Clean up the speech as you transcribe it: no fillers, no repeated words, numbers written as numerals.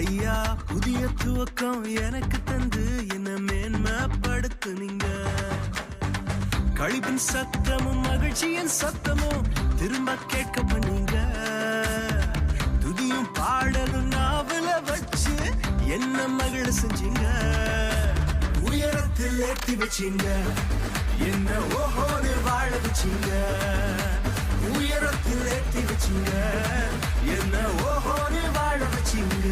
ஐயா புதிய துவக்கம் எனக்கு தந்து என்ன மேன்மைப்படுத்துனீங்க. கழிப்பின் சத்தமும் மகிழ்ச்சியின் சத்தமும் திரும்ப கேட்க பண்ணீங்க. துதியும் பாடலும் நாவல வச்சு என்ன மகிழ செஞ்சீங்க. உயரத்தில் ஏற்றி வச்சீங்க, என்ன ஓஹோன்னு வாழ வச்சீங்க. உயரத்தில் ஏற்றி வச்சீங்க, என்ன ஓஹோன்னு வாழ வச்சீங்க.